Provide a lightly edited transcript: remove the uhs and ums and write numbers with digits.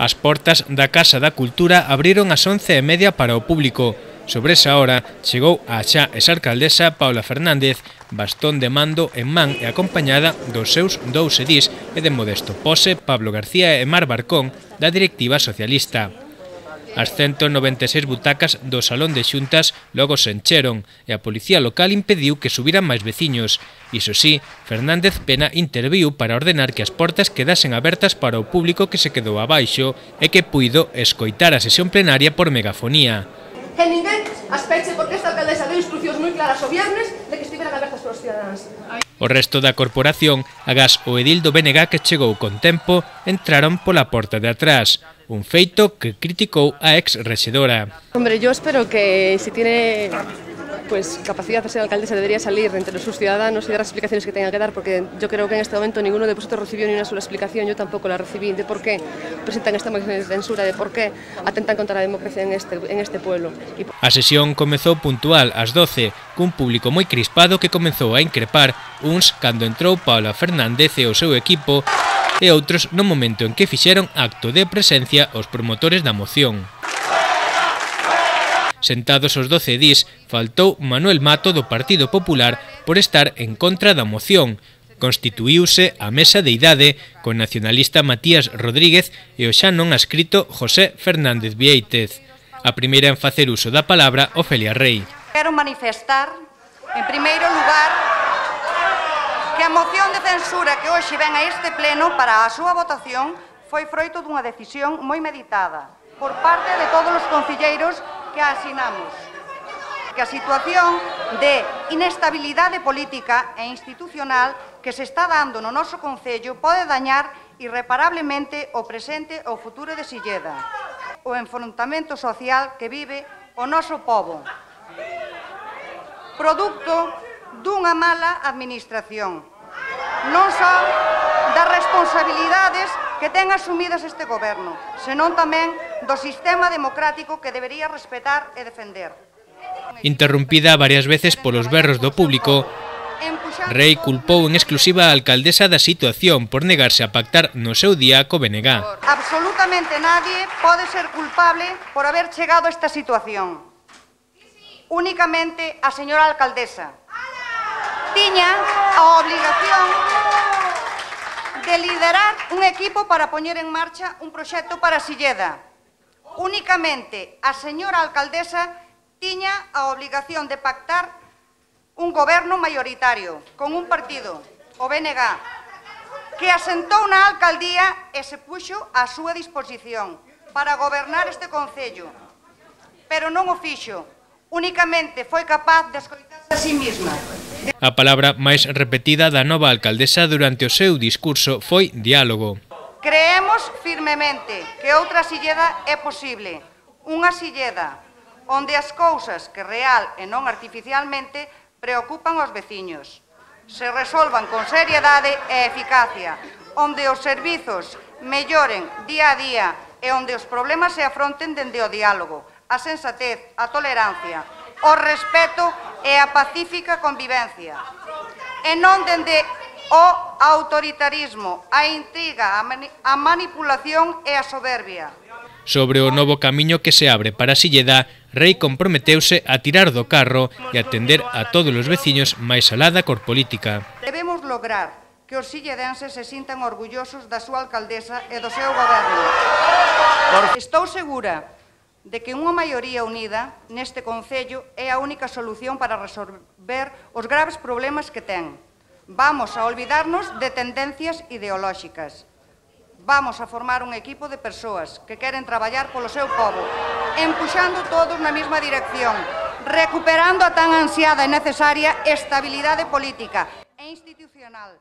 As portas da Casa da Cultura abriron ás 11:30 para o público. Sobre esa hora chegou a xa exalcaldesa Paula Fernández, bastón de mando en man e acompañada dos seus dous edís e de Modesto Pose, Pablo García e Mar Barcón, da directiva socialista. As 196 butacas do Salón de Xuntas logo se encheron e a policía local impediu que subiran máis veciños. Iso sí, Fernández Pena interviu para ordenar que as portas quedasen abertas para o público que se quedou abaixo e que puido escoitar a sesión plenaria por megafonía. Que ninguén as peche porque esta alcaldesa deu instruccións moi claras o viernes de que estiveran abertas para os cidadáns. O resto da corporación, agás o edil do BNG que chegou con tempo, entraron pola porta de atrás. Un feito que criticou a ex-rexedora. Hombre, yo espero que si tiene capacidad de ser alcaldesa debería salir entre sus ciudadanos y dar las explicaciones que tenga que dar, porque yo creo que en este momento ninguno de vosotros recibió ni una sola explicación, yo tampoco la recibí, de por qué presentan esta moción de censura, de por qué atentan contra la democracia en este pueblo. A sesión comezou puntual ás 12, cun público moi crispado que comezou a increpar uns cando entrou Paula Fernández e o seu equipo e outros no momento en que fixeron acto de presencia os promotores da moción. Sentados os 12 edís, faltou Manuel Mato do Partido Popular por estar en contra da moción. Constituíuse a mesa de idade con nacionalista Matías Rodríguez e o xa non adscrito José Fernández Viéitez. A primeira en facer uso da palabra, Ofelia Rei. Quero manifestar, en primeiro lugar, que a moción de censura que hoxe ven a este pleno para a súa votación foi froito dunha decisión moi meditada por parte de todos os concelleiros que a asinamos. Que a situación de inestabilidade política e institucional que se está dando no noso concello pode dañar irreparablemente o presente e o futuro de Silleda, o enfrontamento social que vive o noso pobo, producto dunha mala administración, non só das responsabilidades que ten asumidas este goberno, senón tamén do sistema democrático que debería respetar e defender. Interrumpida varias veces polos berros do público, Rei culpou en exclusiva a alcaldesa da situación por negarse a pactar no seu día co BNG. Absolutamente nadie pode ser culpable por haber chegado a esta situación. Únicamente a señora alcaldesa. Tiña a obligación de liderar un equipo para poñer en marcha un proxecto para Silleda. Únicamente a señora alcaldesa tiña a obligación de pactar un goberno maioritario con un partido, o BNG, que asentou na alcaldía e se puxo á súa disposición para gobernar este concello, pero non o fixo, únicamente foi capaz de escoitarse a sí mesma. A palabra máis repetida da nova alcaldesa durante o seu discurso foi diálogo. Creemos firmemente que outra Silleda é posible, unha Silleda onde as cousas que real e non artificialmente preocupan aos veciños se resolvan con seriedade e eficacia, onde os servizos melloren día a día e onde os problemas se afronten dende o diálogo, a sensatez, a tolerancia, o respeto e a pacífica convivencia, e non dende o autoritarismo, a intriga, a manipulación e a soberbia. Sobre o novo camiño que se abre para Silleda, Rei comprometeuse a tirar do carro e atender a todos os veciños máis alá da cor política. Debemos lograr que os silledenses se sintan orgullosos da súa alcaldesa e do seu goberno. Estou segura de que unha maioría unida neste concello é a única solución para resolver os graves problemas que ten. Vamos a olvidarnos de tendencias ideolóxicas. Vamos a formar un equipo de persoas que queren traballar polo seu pobo, empuxando todos na mesma dirección, recuperando a tan ansiada e necesaria estabilidade política e institucional.